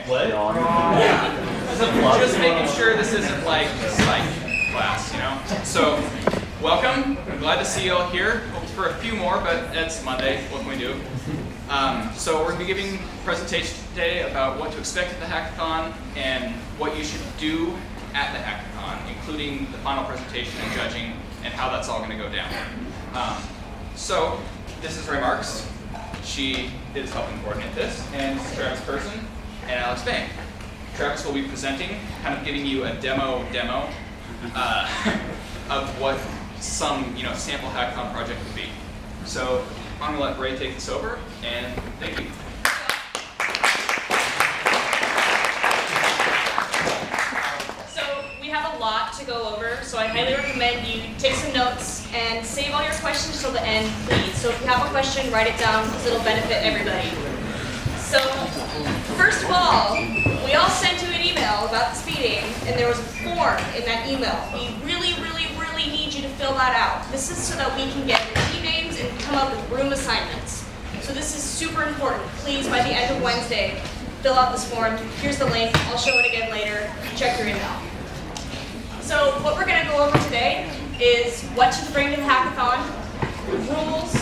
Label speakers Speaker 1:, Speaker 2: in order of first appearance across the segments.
Speaker 1: Okay.
Speaker 2: What?
Speaker 1: Just making sure this isn't like psych class, you know? So, welcome. I'm glad to see you all here. Hoped for a few more, but it's Monday. What can we do? So we're going to be giving a presentation today about what to expect at the hackathon and what you should do at the hackathon, including the final presentation and judging and how that's all going to go down. So this is Ray Marks. She is helping coordinate this, and this is Travis Person and Alex Bang. Travis will be presenting, kind of giving you a demo of what some sample hackathon project would be. So I'm going to let Ray take this over, and thank you.
Speaker 3: So we have a lot to go over, so I highly recommend you take some notes and save all your questions till the end, please. So if you have a question, write it down because it'll benefit everybody. So first of all, we all sent you an email about this meeting, and there was a form in that email. We really need you to fill that out. This is so that we can get your team names and come up with room assignments. So this is super important. Please, by the end of Wednesday, fill out this form. Here's the link. I'll show it again later. Check your email. So what we're going to go over today is what to bring to the hackathon, rules,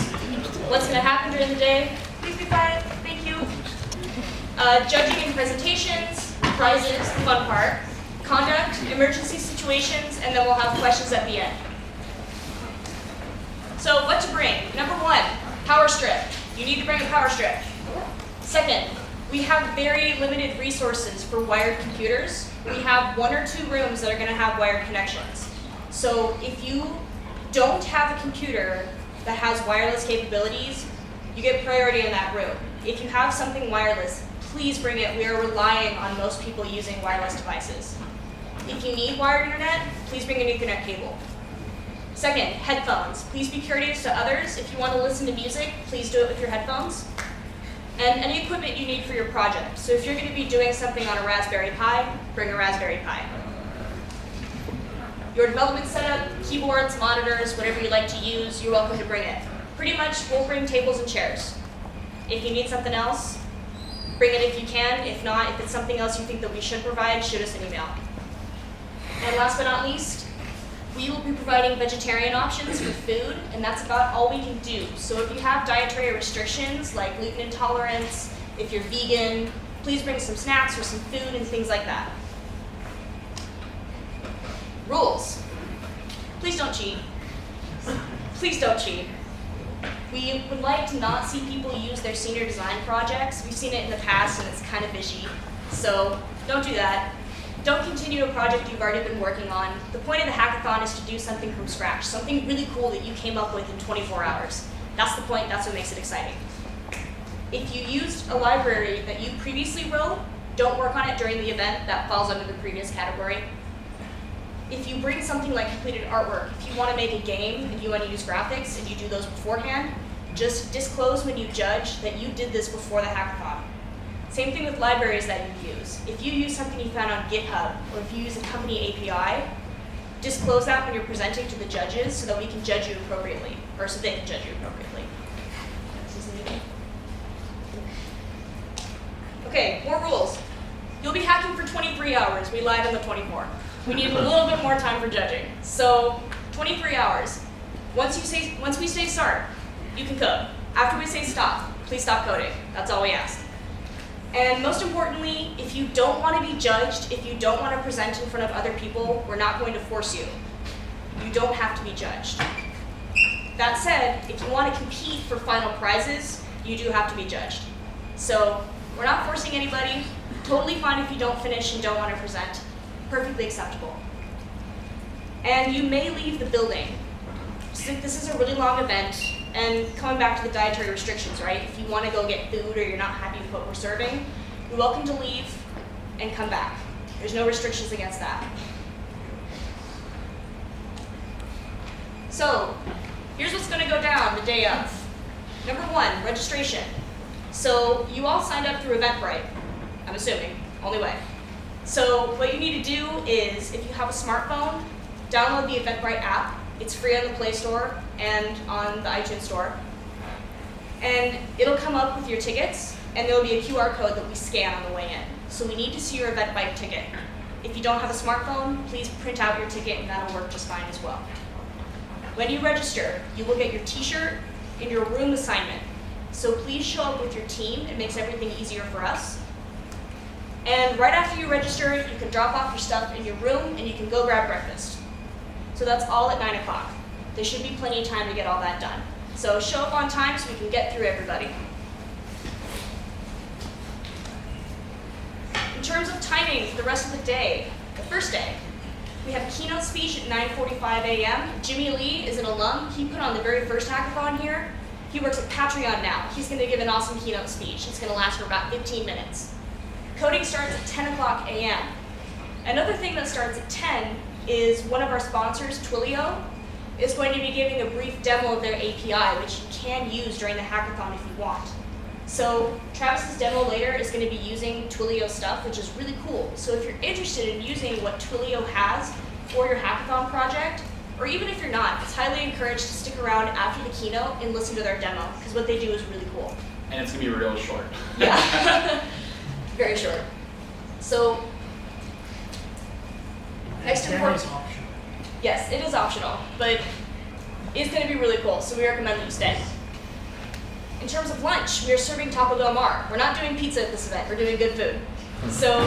Speaker 3: what's going to happen during the day. Please be quiet. Thank you. Judging and presentations, prizes, the fun part, conduct, emergency situations, and then we'll have questions at the end. So what to bring? Number one, power strip. You need to bring a power strip. Second, we have very limited resources for wired computers. We have 1 or 2 rooms that are going to have wired connections. So if you don't have a computer that has wireless capabilities, you get priority in that room. If you have something wireless, please bring it. We are relying on most people using wireless devices. If you need wired internet, please bring an Ethernet cable. Second, headphones. Please be courteous to others. If you want to listen to music, please do it with your headphones. And any equipment you need for your project. So if you're going to be doing something on a Raspberry Pi, bring a Raspberry Pi. Your development setup, keyboards, monitors, whatever you like to use, you're welcome to bring it. Pretty much, we'll bring tables and chairs. If you need something else, bring it if you can. If not, if it's something else you think that we should provide, shoot us an email. And last but not least, we will be providing vegetarian options for food, and that's about all we can do. So if you have dietary restrictions like gluten intolerance, if you're vegan, please bring some snacks or some food and things like that. Rules. Please don't cheat. Please don't cheat. We would like to not see people use their senior design projects. We've seen it in the past and it's kind of fishy. So don't do that. Don't continue a project you've already been working on. The point of the hackathon is to do something from scratch, something really cool that you came up with in 24 hours. That's the point, that's what makes it exciting. If you used a library that you previously wrote, don't work on it during the event. That falls under the previous category. If you bring something like completed artwork, if you want to make a game and you want to use graphics and you do those beforehand, just disclose when you judge that you did this before the hackathon. Same thing with libraries that you use. If you use something you found on GitHub, or if you use a company API, disclose that when you're presenting to the judges so that we can judge you appropriately, or so they can judge you appropriately. Okay, more rules. You'll be hacking for 23 hours. We lied on the 24. We need a little bit more time for judging. So 23 hours. Once we say start, you can code. After we say stop, please stop coding. That's all we ask. And most importantly, if you don't want to be judged, if you don't want to present in front of other people, we're not going to force you. You don't have to be judged. That said, if you want to compete for final prizes, you do have to be judged. So we're not forcing anybody. Totally fine if you don't finish and don't want to present. Perfectly acceptable. And you may leave the building. This is a really long event, and coming back to the dietary restrictions, right? If you want to go get food or you're not happy with what we're serving, you're welcome to leave and come back. There's no restrictions against that. So, here's what's going to go down the day of. Number 1, registration. So, you all signed up through Eventbrite, I'm assuming, only way. So what you need to do is, if you have a smartphone, download the Eventbrite app. It's free on the Play Store and on the iTunes Store. And it'll come up with your tickets, and there'll be a QR code that we scan on the way in. So we need to see your event bike ticket. If you don't have a smartphone, please print out your ticket and that'll work just fine as well. When you register, you will get your t-shirt and your room assignment. So please show up with your team. It makes everything easier for us. And right after you register, you can drop off your stuff in your room and you can go grab breakfast. So that's all at 9 o'clock. There should be plenty of time to get all that done. So show up on time so we can get through everybody. In terms of timing for the rest of the day, the first day, we have a keynote speech at 9:45 a.m. Jimmy Lee is an alum. He put on the very first hackathon here. He works at Patreon now. He's going to give an awesome keynote speech. It's going to last for about 15 minutes. Coding starts at 10 o'clock a.m. Another thing that starts at 10 is one of our sponsors, Twilio, is going to be giving a brief demo of their API, which you can use during the hackathon if you want. So Travis's demo later is going to be using Twilio stuff, which is really cool. So if you're interested in using what Twilio has for your hackathon project, or even if you're not, it's highly encouraged to stick around after the keynote and listen to their demo, because what they do is really cool.
Speaker 1: And it's going to be real short.
Speaker 3: Yeah, very short. So, next important. Yes, it is optional, but it's going to be really cool, so we recommend that you stay. In terms of lunch, we are serving Taco Del Mar. We're not doing pizza at this event, we're doing good food. So,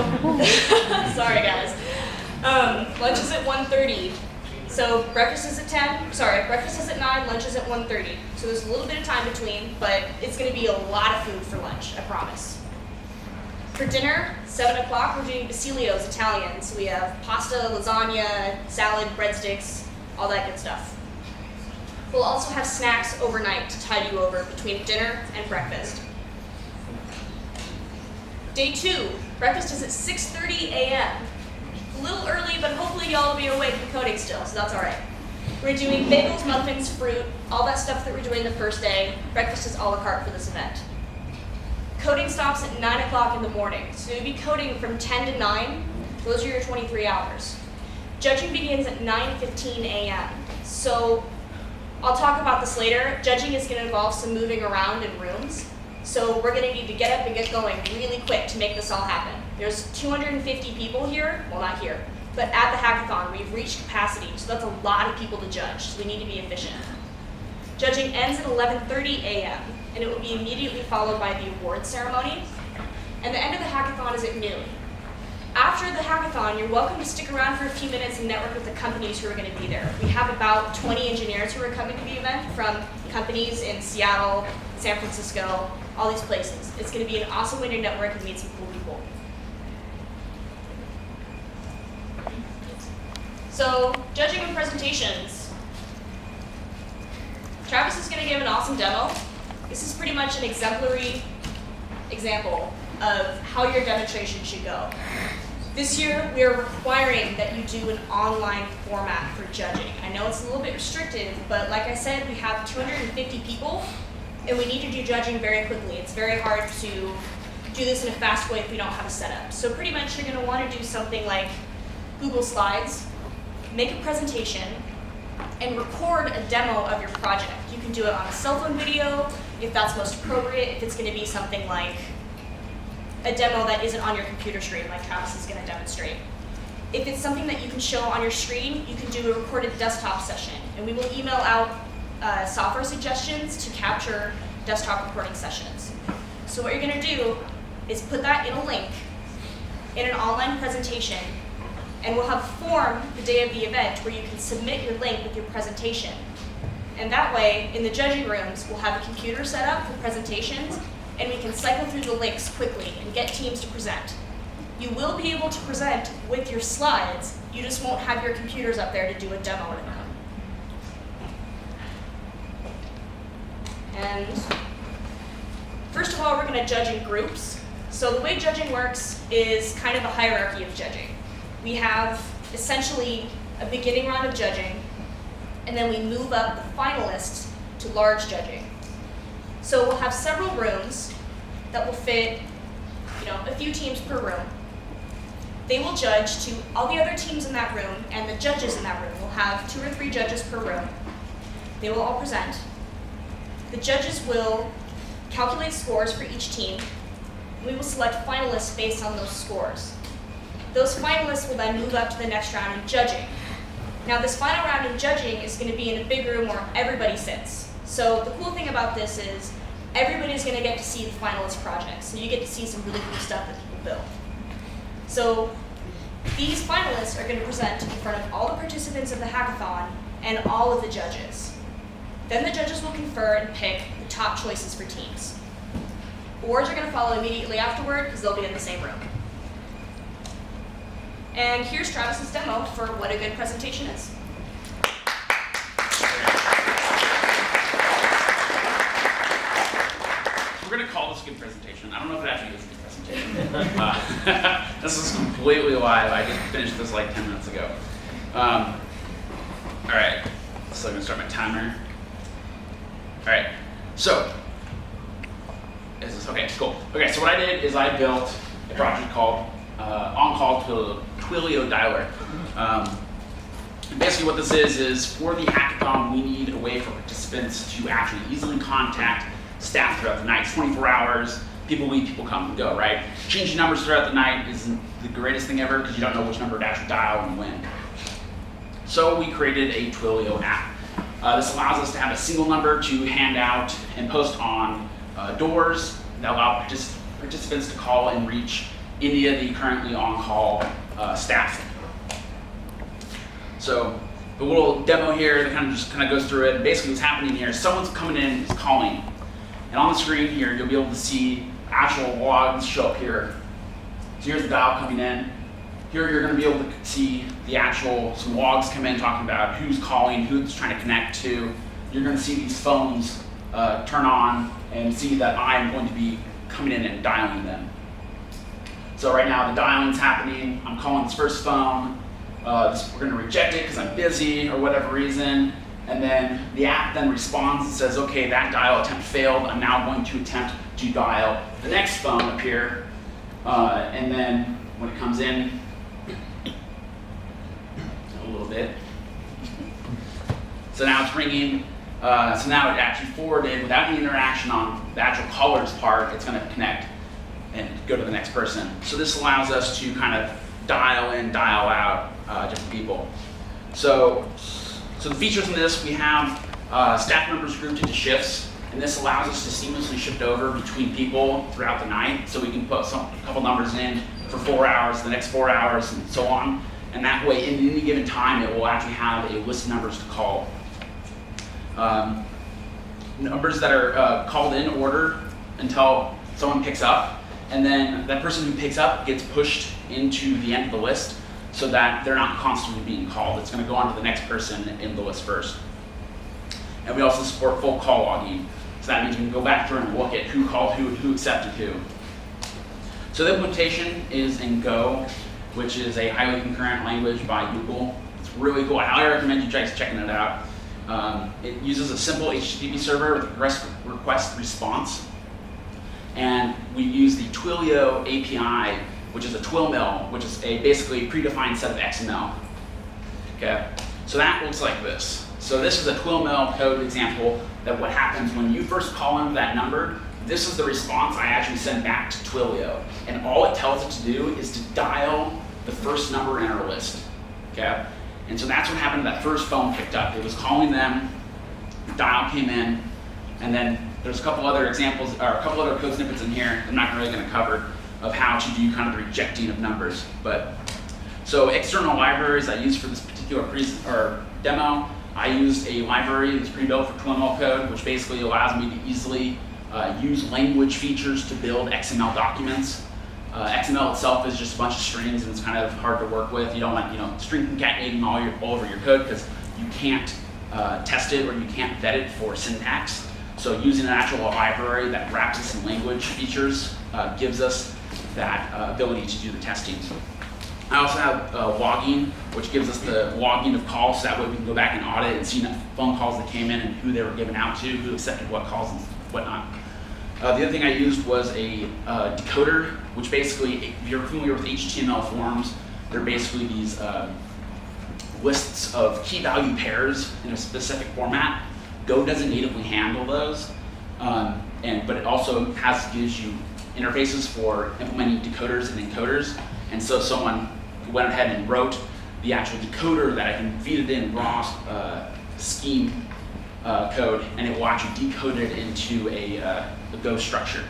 Speaker 3: sorry guys. Lunch is at 1:30. So breakfast is at 10, breakfast is at 9, lunch is at 1:30. So there's a little bit of time between, but it's gonna be a lot of food for lunch, I promise. For dinner, 7 o'clock, we're doing Basilio's Italian. So we have pasta, lasagna, salad, breadsticks, all that good stuff. We'll also have snacks overnight to tide you over between dinner and breakfast. Day 2, breakfast is at 6:30 a.m. A little early, but hopefully y'all will be awake and coding still, so that's all right. We're doing bagels, muffins, fruit, all that stuff that we're doing the first day. Breakfast is a la carte for this event. Coding stops at 9 o'clock in the morning, so you'll be coding from 10 to 9. Those are your 23 hours. Judging begins at 9:15 a.m. So I'll talk about this later. Judging is going to involve some moving around in rooms. So we're going to need to get up and get going really quick to make this all happen. There's 250 people here, well not here, but at the hackathon we've reached capacity, so that's a lot of people to judge, so we need to be efficient. Judging ends at 11:30 a.m. and it will be immediately followed by the awards ceremony. And the end of the hackathon is at noon. After the hackathon, you're welcome to stick around for a few minutes and network with the companies who are going to be there. We have about 20 engineers who are coming to the event from companies in Seattle, San Francisco, all these places. It's going to be an awesome way to network and meet some cool people. So, judging and presentations. Travis is going to give an awesome demo. This is pretty much an exemplary example of how your demonstration should go. This year, we are requiring that you do an online format for judging. I know it's a little bit restrictive, but like I said, we have 250 people, and we need to do judging very quickly. It's very hard to do this in a fast way if we don't have a setup. So pretty much you're gonna wanna do something like Google Slides, make a presentation, and record a demo of your project. You can do it on a cell phone video, if that's most appropriate, if it's gonna be something like a demo that isn't on your computer screen, like Travis is gonna demonstrate. If it's something that you can show on your screen, you can do a recorded desktop session, and we will email out software suggestions to capture desktop recording sessions. So what you're gonna do is put that in a link in an online presentation, and we'll have a form the day of the event where you can submit your link with your presentation. And that way, in the judging rooms, we'll have a computer set up for presentations, and we can cycle through the links quickly and get teams to present. You will be able to present with your slides, you just won't have your computers up there to do a demo with them. And first of all, we're gonna judge in groups. So the way judging works is kind of a hierarchy of judging. We have essentially a beginning round of judging, and then we move up the finalists to large judging. So we'll have several rooms that will fit, a few teams per room. They will judge to all the other teams in that room, and the judges in that room. We'll have 2 or 3 judges per room. They will all present. The judges will calculate scores for each team, We will select finalists based on those scores. Those finalists will then move up to the next round in judging. Now this final round in judging is going to be in a big room where everybody sits. So the cool thing about this is everybody's going to get to see the finalist projects. So you get to see some really cool stuff that people build. So these finalists are going to present in front of all the participants of the hackathon and all of the judges. Then the judges will confer and pick the top choices for teams. Awards are going to follow immediately afterward because they'll be in the same room. And here's Travis's demo for what a good presentation is.
Speaker 2: We're going to call this a good presentation. I don't know if it actually is a good presentation. This is completely live. I just finished this like 10 minutes ago. All right, so I'm going to start my timer. All right, so, is this, okay, cool. Okay, so what I did is I built a project called On-Call Twilio Dialer. Basically what this is for the hackathon, we need a way for participants to actually easily contact staff throughout the night. It's 24 hours, people leave, people come and go, right? Changing numbers throughout the night isn't the greatest thing ever because you don't know which number to actually dial and when. So we created a Twilio app. This allows us to have a single number to hand out and post on doors that allow participants to call and reach any of the currently on-call staff. So the little demo here that kind of goes through it. And basically what's happening here is someone's coming in, is calling, and on the screen here you'll be able to see actual logs show up here. So here's the dial coming in. Here you're going to be able to see the actual, some logs come in talking about who's calling, who it's trying to connect to. You're going to see these phones turn on and see that I'm going to be coming in and dialing them. So right now the dialing's happening. I'm calling this first phone. We're going to reject it because I'm busy or whatever reason. And then the app then responds and says, okay, that dial attempt failed. I'm now going to attempt to dial the next phone up here. And then when it comes in, a little bit. So now it's ringing. So now it actually forwarded without any interaction on the actual caller's part. It's going to connect and go to the next person. So this allows us to kind of dial in, dial out different people. So the features in this, we have staff members grouped into shifts, and this allows us to seamlessly shift over between people throughout the night. So we can put a couple numbers in for 4 hours, the next 4 hours, and so on. And that way, in any given time, it will actually have a list of numbers to call. Numbers that are called in order until someone picks up, and then that person who picks up gets pushed into the end of the list so that they're not constantly being called. It's going to go on to the next person in the list first. And we also support full call logging. So that means we can go back through and look at who called who and who accepted who. So the implementation is in Go, which is a highly concurrent language by Google. It's really cool. I highly recommend you guys checking it out. It uses a simple HTTP server with request response. And we use the Twilio API, which is a TwilMill, which is a basically predefined set of XML. Okay, so that looks like this. So this is a TwilMill code example that what happens when you first call in that number. This is the response I actually send back to Twilio. And all it tells it to do is to dial the first number in our list. Okay? And so that's what happened. That first phone picked up. It was calling them, the dial came in, and then there's a couple other examples, or a couple other code snippets in here I'm not really going to cover of how to do kind of the rejecting of numbers. But so external libraries I use for this particular demo, I used a library that's pre-built for TwilMill code, which basically allows me to easily use language features to build XML documents. XML itself is just a bunch of strings, and it's kind of hard to work with. You don't want string concatenating all over your code because you can't test it or you can't vet it for syntax. So using an actual library that wraps us in language features gives us that ability to do the testing. I also have logging, which gives us the logging of calls, so that way we can go back and audit and see phone calls that came in and who they were given out to, who accepted what calls and whatnot. The other thing I used was a decoder, which basically, if you're familiar with HTML forms, they're basically these lists of key value pairs in a specific format. Go doesn't natively handle those, but it also gives you interfaces for implementing decoders and encoders. And so someone went ahead and wrote the actual decoder that I can feed it in raw scheme code, and it will actually decode it into a Go structure.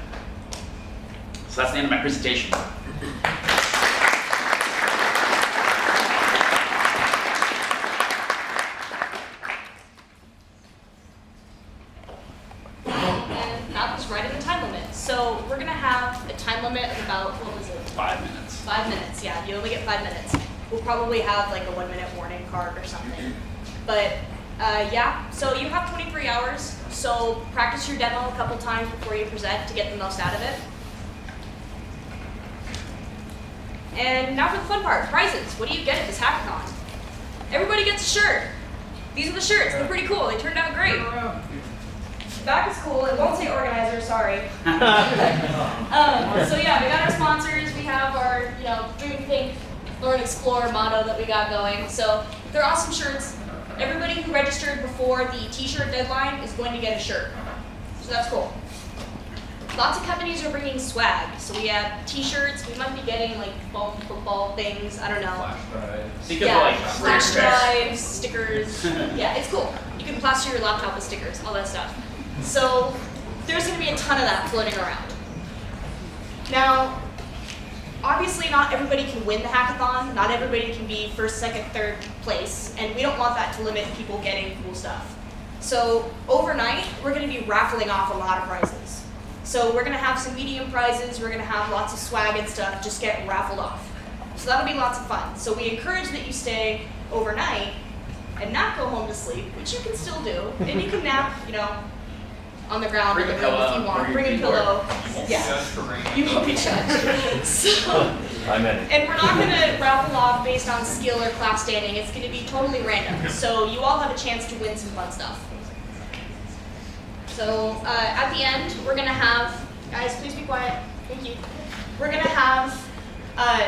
Speaker 2: So that's the end of my presentation.
Speaker 3: And that was right in the time limit. So we're gonna have a time limit of about, what was it?
Speaker 2: 5 minutes.
Speaker 3: 5 minutes, yeah, you only get 5 minutes. We'll probably have like a 1-minute warning card or something. But yeah, so you have 23 hours. So practice your demo a couple times before you present to get the most out of it. And now for the fun part, prizes. What do you get at this hackathon? Everybody gets a shirt. These are the shirts, they're pretty cool, they turned out great. The back is cool, it won't say organizer, sorry. So yeah, we got our sponsors, we have our, Dream, Think, Learn, Explore motto that we got going. So they're awesome shirts. Everybody who registered before the t-shirt deadline is going to get a shirt. So that's cool. Lots of companies are bringing swag. So we have t-shirts, we might be getting like football things, I don't know.
Speaker 2: Think of like
Speaker 3: flash drives, stickers. Yeah, it's cool. You can plaster your laptop with stickers, all that stuff. So there's going to be a ton of that floating around. Now, obviously not everybody can win the hackathon. Not everybody can be first, second, third place. And we don't want that to limit people getting cool stuff. So overnight, we're going to be raffling off a lot of prizes. So we're going to have some medium prizes. We're going to have lots of swag and stuff just get raffled off. So that'll be lots of fun. So we encourage that you stay overnight and not go home to sleep, which you can still do. And you can nap, on the ground
Speaker 2: Bring
Speaker 3: in
Speaker 2: a
Speaker 3: the room if
Speaker 2: pillow,
Speaker 3: you want.
Speaker 2: bring
Speaker 3: Bring a
Speaker 2: a keyboard.
Speaker 3: pillow. Yeah. You
Speaker 1: You
Speaker 3: won't be judged. So,
Speaker 4: I'm in.
Speaker 3: and we're not going to raffle off based on skill or class standing. It's going to be totally random. So you all have a chance to win some fun stuff. So at the end, we're going to have, guys, please be quiet. Thank you. We're going to have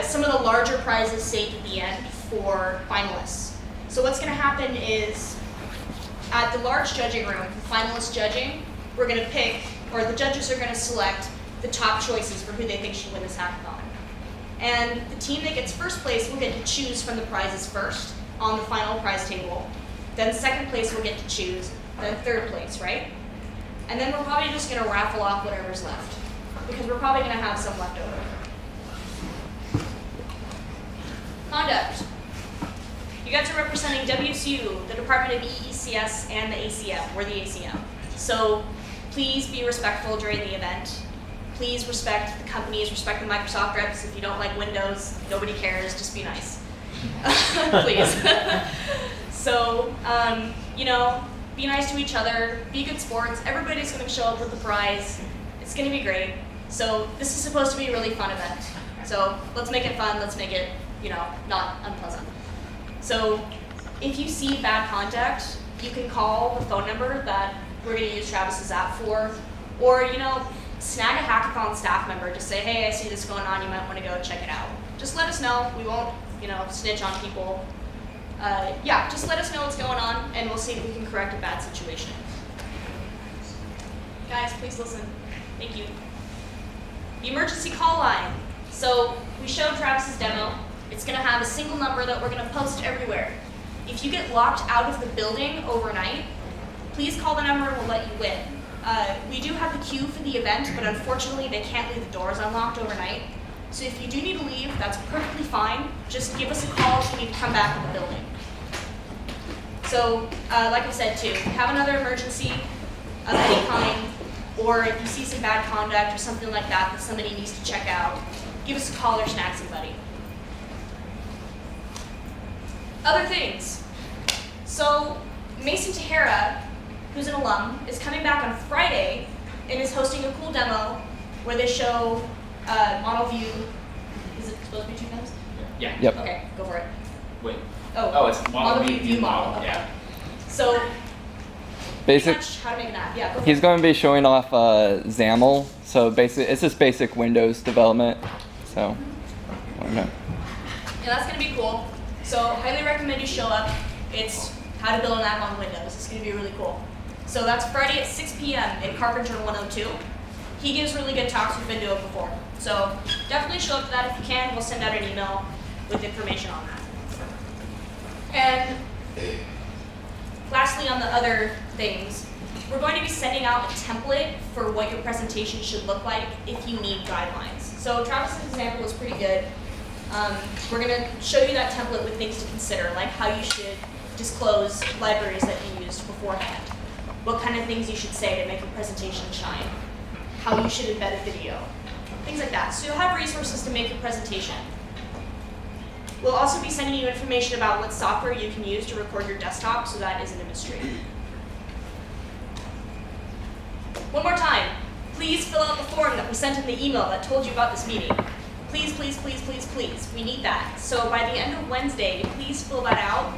Speaker 3: some of the larger prizes saved at the end for finalists. So what's going to happen is at the large judging room, for finalist judging, we're going to pick, or the judges are going to select the top choices for who they think should win this hackathon. And the team that gets first place will get to choose from the prizes first on the final prize table. Then second place will get to choose, then third place, right? And then we're probably just going to raffle off whatever's left, because we're probably going to have some left over. Conduct. You guys are representing WSU, the Department of EECS, and the ACM. We're the ACM. So please be respectful during the event. Please respect the companies, respect the Microsoft reps. If you don't like Windows, nobody cares, just be nice. Please. So, be nice to each other, be good sports. Everybody's going to show up with a prize. It's going to be great. So this is supposed to be a really fun event. So let's make it fun. Let's make it, not unpleasant. So if you see bad contact, you can call the phone number that we're going to use Travis's app for, or, snag a hackathon staff member. Just say, hey, I see this going on. You might want to go check it out. Just let us know. We won't, snitch on people. Just let us know what's going on, and we'll see if we can correct a bad situation. Guys, please listen. Thank you. The emergency call line. So we showed Travis's demo. It's going to have a single number that we're going to post everywhere. If you get locked out of the building overnight, please call the number and we'll let you in. We do have the queue for the event, but unfortunately they can't leave the doors unlocked overnight. So if you do need to leave, that's perfectly fine. Just give us a call if you need to come back to the building. So, like I said too, if you have another emergency of any kind, or if you see some bad conduct or something like that somebody needs to check out, give us a call or snag somebody. Other things. So, Mason Tahara, who's an alum, is coming back on Friday and is hosting a cool demo where they show model view. Is it supposed to be 2 times?
Speaker 2: Yeah.
Speaker 4: Yep.
Speaker 3: Okay, go for it.
Speaker 2: Wait.
Speaker 3: Oh,
Speaker 2: Oh, it's model view model.
Speaker 3: Okay.
Speaker 2: Yeah.
Speaker 3: So, pretty
Speaker 4: Basic.
Speaker 3: much how to make an app. Yeah, go for
Speaker 4: He's
Speaker 3: it.
Speaker 4: going to be showing off XAML. So basically, it's just basic Windows development. So, I don't know.
Speaker 3: Yeah, that's going to be cool. So, highly recommend you show up. It's how to build an app on Windows. It's going to be really cool. So that's Friday at 6 p.m. in Carpenter 102. He gives really good talks. We've been to it before. So definitely show up to that if you can. We'll send out an email with information on that. And lastly, on the other things, we're going to be sending out a template for what your presentation should look like if you need guidelines. So Travis's example was pretty good. We're going to show you that template with things to consider, like how you should disclose libraries that you used beforehand, what kind of things you should say to make your presentation shine, how you should embed a video, things like that. So you'll have resources to make your presentation. We'll also be sending you information about what software you can use to record your desktop, so that isn't a mystery. One more time, please fill out the form that we sent in the email that told you about this meeting. Please, please, please, please, please, we need that. So by the end of Wednesday, please fill that out.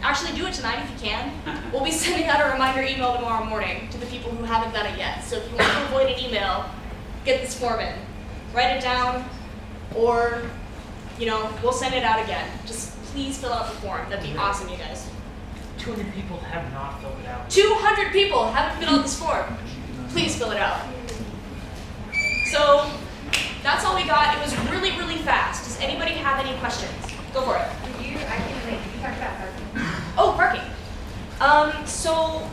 Speaker 3: Actually do it tonight if you can. We'll be sending out a reminder email tomorrow morning to the people who haven't done it yet. So if you want to avoid an email, get this form in. Write it down, or we'll send it out again. Just please fill out the form. That'd be awesome, you guys.
Speaker 5: 200 people have not filled it out.
Speaker 3: 200 people haven't filled out this form. Please fill it out. So that's all we got. It was really, really fast. Does anybody have any questions? Go for it.
Speaker 6: You talked about parking.
Speaker 3: Oh, parking. So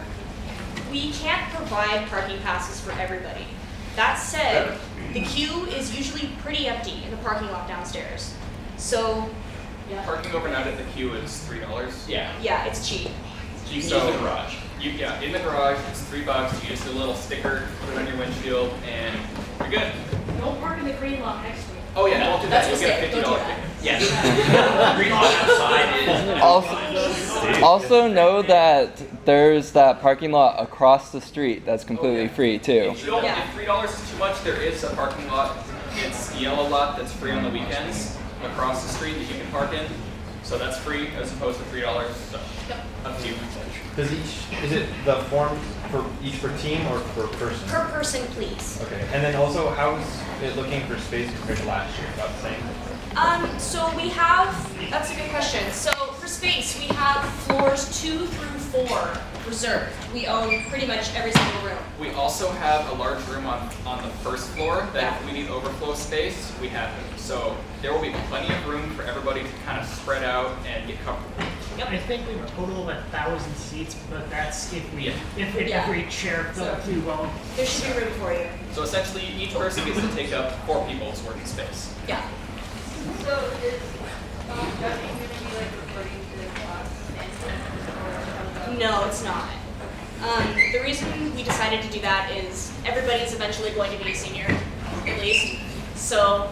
Speaker 3: we can't provide parking passes for everybody. That said, the queue is usually pretty empty in the parking lot downstairs. So, yeah.
Speaker 1: Parking overnight at the queue is $3.
Speaker 3: Yeah, it's cheap.
Speaker 2: So you can use the garage.
Speaker 1: In the garage, it's $3. You just do a little sticker, put it on your windshield, and you're good.
Speaker 6: Don't park in the green lot next to me.
Speaker 1: Oh yeah, don't do that.
Speaker 3: That's
Speaker 1: You'll get a
Speaker 3: mistake. Don't
Speaker 1: $50
Speaker 3: do that.
Speaker 1: ticket.
Speaker 2: Yes. Green lot outside is.
Speaker 4: Also know that there's that parking lot across the street that's completely free too.
Speaker 1: If you don't,
Speaker 3: Yeah.
Speaker 1: if $3 is too much, there is a parking lot. It's the yellow lot that's free on the weekends across the street that you can park in. So that's free as opposed to $3. So up to you.
Speaker 7: Is it the form for each per team or per person?
Speaker 3: Per person, please.
Speaker 7: Okay. And then also, how is it looking for space compared to last year? About the same.
Speaker 3: So we have, that's a good question. So for space, we have floors 2 through 4 reserved. We own pretty much every single room.
Speaker 1: We also have a large room on the first floor that if we need overflow space, we have it. So there will be plenty of room for everybody to kind of spread out and get comfortable.
Speaker 5: I think we have a total of 1,000 seats, but that's if we if
Speaker 3: Yeah.
Speaker 5: every chair filled too well.
Speaker 3: There should be room for you.
Speaker 1: So essentially, each person gets to take up 4 people's working space.
Speaker 3: Yeah.
Speaker 6: So is judging going to be like reporting to the class or
Speaker 3: No, it's not. The reason we decided to do that is everybody's eventually going to be a senior, at least. So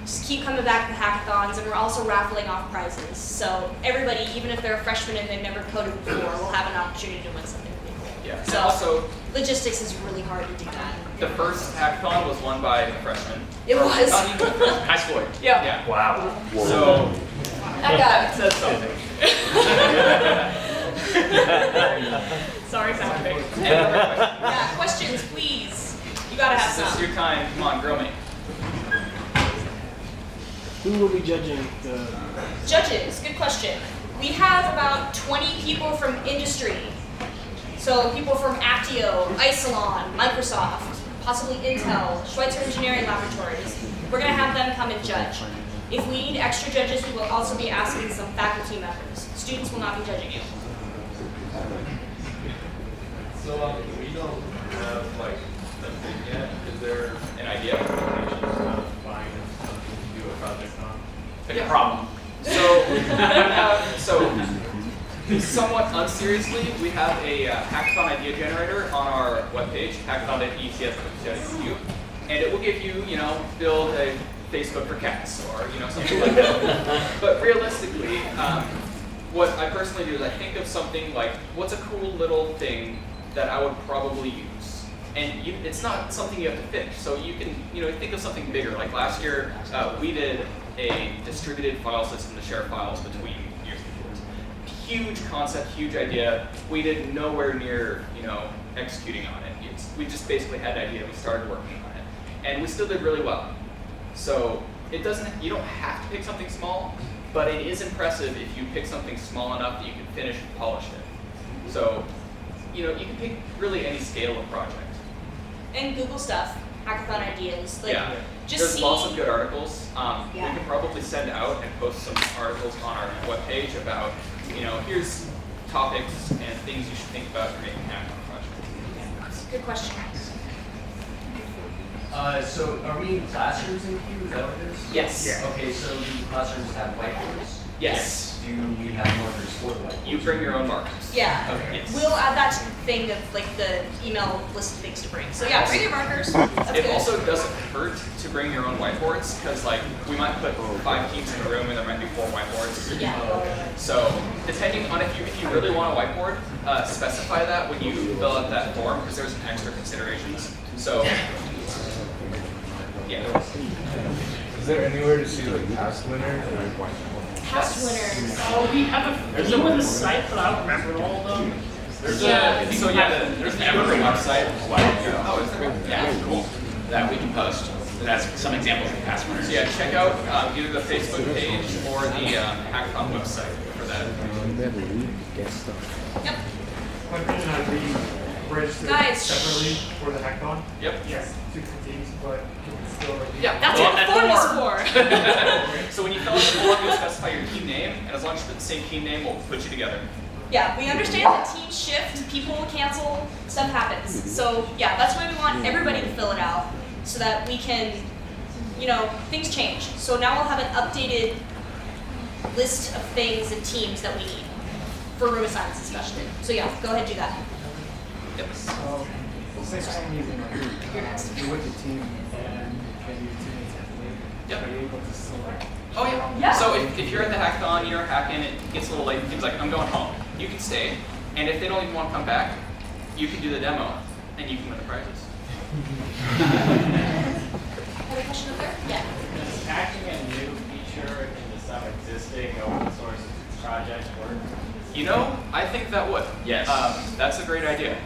Speaker 3: just keep coming back to the hackathons, and we're also raffling off prizes. So everybody, even if they're a freshman and they've never coded before, will have an opportunity to win something really cool.
Speaker 1: Yeah.
Speaker 3: So
Speaker 1: Also,
Speaker 3: logistics is really hard to do that.
Speaker 1: the first hackathon was won by a freshman.
Speaker 3: It
Speaker 1: Or
Speaker 3: was.
Speaker 1: Not even a freshman.
Speaker 2: High score.
Speaker 3: Yeah.
Speaker 1: Yeah.
Speaker 2: Wow.
Speaker 1: So
Speaker 3: That
Speaker 1: that says something.
Speaker 3: Sorry, Patrick.
Speaker 1: Any other questions?
Speaker 3: Yeah, questions, please. You gotta have
Speaker 1: This is
Speaker 3: some.
Speaker 1: your time. Come on, grill me.
Speaker 8: Who will be judging the?
Speaker 3: Judges, good question. We have about 20 people from industry. So people from Actio, Isilon, Microsoft, possibly Intel, Schweitzer Engineering Laboratories. We're gonna have them come and judge. If we need extra judges, we will also be asking some faculty members. Students will not be judging you.
Speaker 9: So we don't have like a thing yet. Is there
Speaker 1: An idea?
Speaker 9: buying something to do a project on?
Speaker 2: Like a problem.
Speaker 1: So somewhat unseriously, we have a hackathon idea generator on our webpage, hackathon.ets.edu, and it will give you, build a Facebook for cats or, something like that. But realistically, what I personally do is I think of something like, what's a cool little thing that I would probably use? And it's not something you have to finish. So you can, think of something bigger. Like last year, we did a distributed file system to share files between years and huge concept, huge idea. We did nowhere near, executing on it. We just basically had an idea. We started working on it, and we still did really well. So you don't have to pick something small, but it is impressive if you pick something small enough that you can finish and polish it. So, you can pick really any scale of project.
Speaker 3: and Google stuff, hackathon ideas, like
Speaker 1: Yeah.
Speaker 3: just
Speaker 1: There's
Speaker 3: see.
Speaker 1: lots of good articles. We
Speaker 3: Yeah.
Speaker 1: can probably send out and post some articles on our webpage about, here's topics and things you should think about for making a hackathon project.
Speaker 3: Good question.
Speaker 10: So are we in classrooms in Q? Is that what it is?
Speaker 1: Yes.
Speaker 10: Okay, so do classrooms have whiteboards?
Speaker 1: Yes.
Speaker 10: Do we have markers for the whiteboards?
Speaker 1: You bring your own markers.
Speaker 3: Yeah.
Speaker 10: Okay.
Speaker 1: Yes.
Speaker 3: We'll add that to the thing of like the email list of things to bring. So yeah, bring your markers. That's
Speaker 1: It
Speaker 3: good.
Speaker 1: also doesn't hurt to bring your own whiteboards because we might put 5 teams in a room and there might be 4 whiteboards.
Speaker 3: Yeah.
Speaker 1: So depending on if you really want a whiteboard, specify that when you fill out that form because there's some extra considerations. So yeah.
Speaker 9: Is there anywhere to see like past winners or
Speaker 3: Past winners.
Speaker 5: Oh, we have a few on the site, but I don't remember all of them.
Speaker 1: There's
Speaker 3: Yeah.
Speaker 1: there's an evergreen website. Oh, is there? Yeah, cool.
Speaker 2: That we can post. That's some examples of past winners.
Speaker 1: So yeah, check out either the Facebook page or the Hackathon website for that.
Speaker 3: Yep.
Speaker 11: My question is, we registered
Speaker 3: Guys,
Speaker 11: separately for the hackathon?
Speaker 1: Yep.
Speaker 11: Yes, 2 teams, but it's still like.
Speaker 1: Yeah.
Speaker 3: That's
Speaker 1: well,
Speaker 3: what the form is for.
Speaker 1: So when you fill out the form, you'll specify your team name, and as long as you put the same team name, we'll put you together.
Speaker 3: Yeah, we understand that teams shift, people cancel, stuff happens. So yeah, that's why we want everybody to fill it out so that we can, things change. So now we'll have an updated list of things and teams that we need for room assignments especially. So yeah, go ahead and do that.
Speaker 1: Yep.
Speaker 8: Say for some reason, like, you're with the team and maybe your teammates have to leave.
Speaker 1: Yep.
Speaker 8: Are you able to select?
Speaker 1: Oh yeah.
Speaker 3: Yeah.
Speaker 1: So if you're at the hackathon, you're hacking, it gets a little late, and team's like, I'm going home. You can stay, and if they don't even want to come back, you can do the demo, and you can win the prizes.
Speaker 3: Have a question up there? Yeah.
Speaker 9: Does hacking a new feature into some existing open source project work?
Speaker 1: I think that would.
Speaker 2: Yes.
Speaker 1: That's a great idea.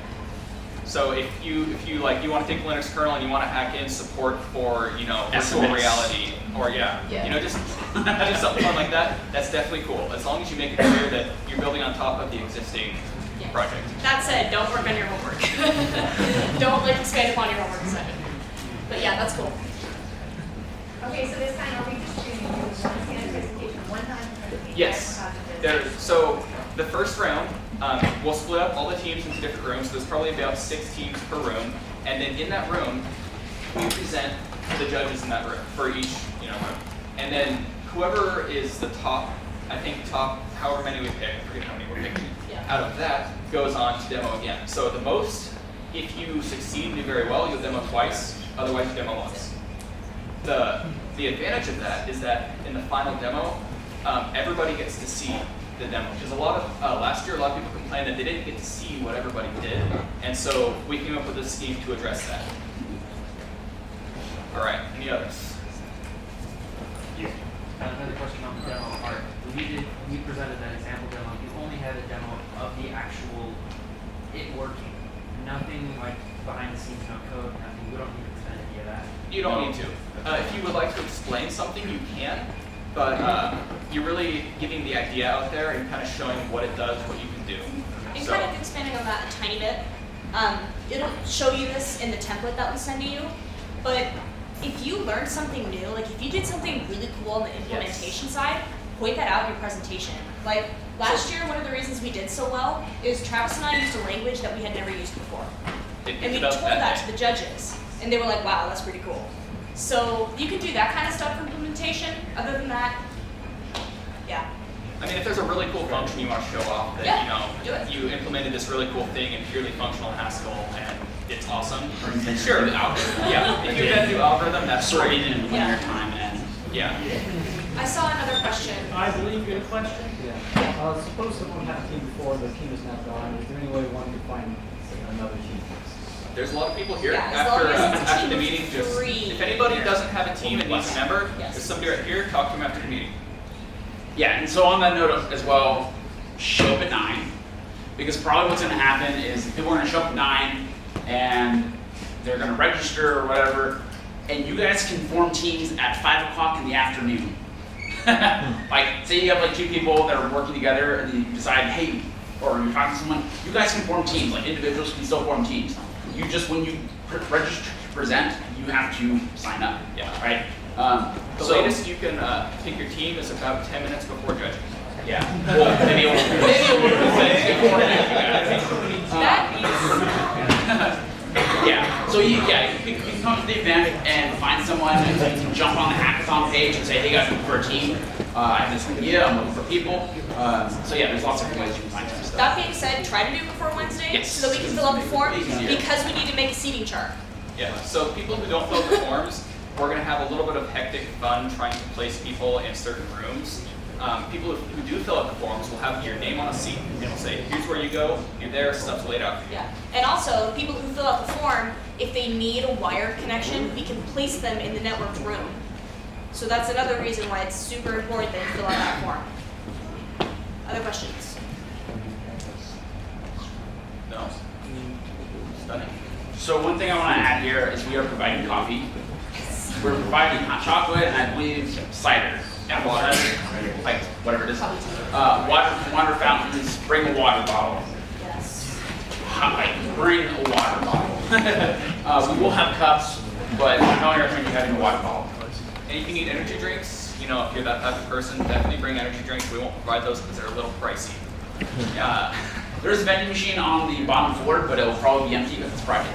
Speaker 1: So if you want to take Linux kernel and you want to hack in support for virtual
Speaker 2: SMS.
Speaker 1: reality or
Speaker 3: Yeah.
Speaker 1: just do something fun like that, that's definitely cool. As long as you make it clear that you're building on top of the existing
Speaker 3: Yeah.
Speaker 1: project.
Speaker 3: That said, don't work on your homework. Don't expand upon your homework assignment. But yeah, that's cool.
Speaker 6: Okay, so this time I'll be distributing you one standard presentation, one time presentation.
Speaker 1: Yes. So the first round, we'll split up all the teams into different rooms. So there's probably about 6 teams per room, and then in that room, we present the judges in that room for each room, and then whoever is the top, however many we pick, I forget how many we're picking.
Speaker 3: Yeah.
Speaker 1: Out of that goes on to demo again. So the most, if you succeed and do very well, you'll demo twice. Otherwise, you demo once. The advantage of that is that in the final demo, everybody gets to see the demo. Because last year, a lot of people complained that they didn't get to see what everybody did, and so we came up with a scheme to address that. All right, any others?
Speaker 5: Another question on the demo part. We presented that example demo. You only had a demo of the actual it working. Nothing like behind the scenes, no code, nothing. We don't need to present any of that.
Speaker 1: You don't need to. If you would like to explain something, you can, but you're really getting the idea out there and kind of showing what it does, what you can do.
Speaker 3: And
Speaker 1: So,
Speaker 3: kind of expanding on that a tiny bit, it'll show you this in the template that we send to you, but if you learned something new, like if you did something really cool on the implementation side, point that out in your presentation. Like last year, one of the reasons we did so well is Travis and I used a language that we had never used before. And we told that to the judges, and they were like, wow, that's pretty cool. So you can do that kind of stuff for implementation. Other than that, yeah.
Speaker 1: I mean, if there's a really cool function you want to show off that
Speaker 3: do it.
Speaker 1: you implemented this really cool thing in purely functional Haskell and it's awesome.
Speaker 2: Sure.
Speaker 1: Sure. Yeah. If you then do algorithm, that's
Speaker 2: Sorted
Speaker 1: great.
Speaker 2: in linear time and
Speaker 1: Yeah.
Speaker 3: I saw another question.
Speaker 5: I believe you had a question.
Speaker 8: Yeah. Suppose someone had a team before, the team is now gone. Is there any way one could find another team?
Speaker 1: There's a lot of people here.
Speaker 3: Yeah, as long as it's a
Speaker 1: After the
Speaker 3: team of
Speaker 1: meeting, just
Speaker 3: 3.
Speaker 1: if anybody doesn't have a team and needs a member,
Speaker 3: Yes.
Speaker 1: there's somebody right here. Talk to them after the meeting.
Speaker 2: yeah, and so on that note as well, show up at 9. Because probably what's gonna happen is people are gonna show up at 9 and they're gonna register or whatever, and you guys can form teams at 5 o'clock in the afternoon. Like, say you have like 2 people that are working together and you decide, hey, or you're talking to someone, you guys can form teams, like individuals can still form teams. You just, when you register to present, you have to sign up.
Speaker 1: Yeah.
Speaker 2: Right.
Speaker 1: The
Speaker 2: So-
Speaker 1: latest you can pick your team is about 10 minutes before judging.
Speaker 2: Yeah. Well, maybe a little bit beforehand, you guys.
Speaker 3: That
Speaker 2: Yeah. So you can come to the event and find someone and you can jump on the hackathon page and say, hey guys, I'm looking for a team. I have this idea. I'm looking for people. So yeah, there's lots of different ways you can find some stuff.
Speaker 3: That being said, try to do it before Wednesday
Speaker 2: Yes.
Speaker 3: so that we can fill out the form
Speaker 2: Easier.
Speaker 3: because we need to make a seating chart.
Speaker 1: Yeah, so people who don't fill out the forms, we're going to have a little bit of hectic fun trying to place people in certain rooms. People who do fill out the forms will have your name on a seat. It'll say, here's where you go, you're there, stuff's laid out for you.
Speaker 3: Yeah. And also, people who fill out the form, if they need a wired connection, we can place them in the networked room. So that's another reason why it's super important that you fill out that form. Other questions?
Speaker 1: No? Stunning.
Speaker 2: So one thing I want to add here is we are providing coffee. We're providing hot chocolate and I believe cider. And water, like whatever it is. Water fountains, bring a water bottle.
Speaker 3: Yes.
Speaker 2: Bring a water bottle. We will have cups, but I can only recommend you having a water bottle.
Speaker 1: And if you need energy drinks, you know, if you're that type of person, definitely bring energy drinks. We won't provide those because they're a little pricey.
Speaker 2: There's a vending machine on the bottom floor, but it will probably be empty because it's private.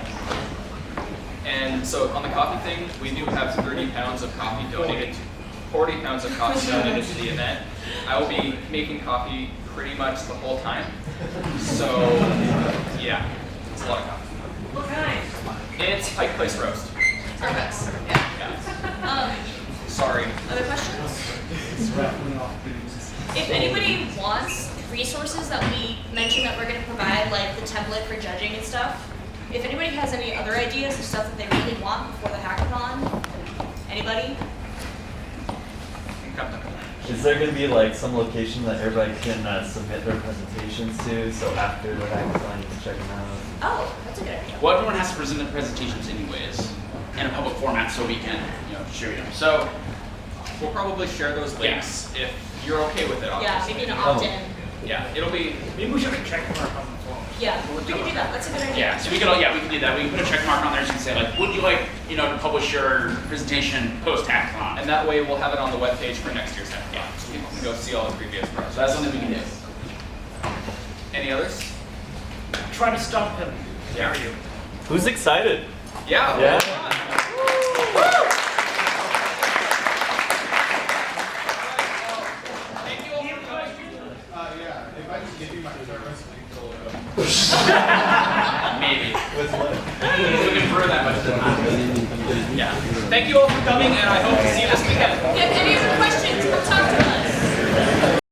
Speaker 1: And so on the coffee thing, we do have 30 pounds of coffee donated, 40 pounds of coffee donated to the event. I will be making coffee pretty much the whole time. So yeah, it's a lot of coffee.
Speaker 3: What kind?
Speaker 1: It's Pike Place roast.
Speaker 3: Perfect.
Speaker 1: Yeah. Sorry.
Speaker 3: Other questions? If anybody wants resources that we mentioned that we're going to provide, like the template for judging and stuff, if anybody has any other ideas of stuff that they really want before the hackathon, anybody?
Speaker 12: Is there going to be like some location that everybody can submit their presentations to, so after the hackathon you can check them out?
Speaker 3: Oh, that's a good idea.
Speaker 2: Well, everyone has to present their presentations anyways in a public format so we can, distribute them. So
Speaker 1: We'll probably share those links if you're okay with it,
Speaker 3: Yeah,
Speaker 1: obviously.
Speaker 3: maybe an opt-in.
Speaker 1: Yeah, it'll be.
Speaker 11: Maybe we should have a check mark on the form.
Speaker 3: Yeah, we can do that. That's a good idea.
Speaker 2: yeah, so we can do that. We can put a check mark on there so you can say like, would you like, to publish your presentation post hackathon?
Speaker 1: And that way we'll have it on the webpage for next year's hackathon. So people can go see all the previous projects.
Speaker 2: So that's something we can do.
Speaker 1: Any others?
Speaker 11: Try to stop him.
Speaker 1: Yeah.
Speaker 12: Who's excited?
Speaker 1: Yeah.
Speaker 12: Yeah.
Speaker 1: Thank you all for coming.
Speaker 8: Yeah, if I just give you my service, we can fill it up.
Speaker 2: Maybe.
Speaker 12: What's what?
Speaker 2: Looking for that much.
Speaker 1: Yeah. Thank you all for coming, and I hope to see you this weekend.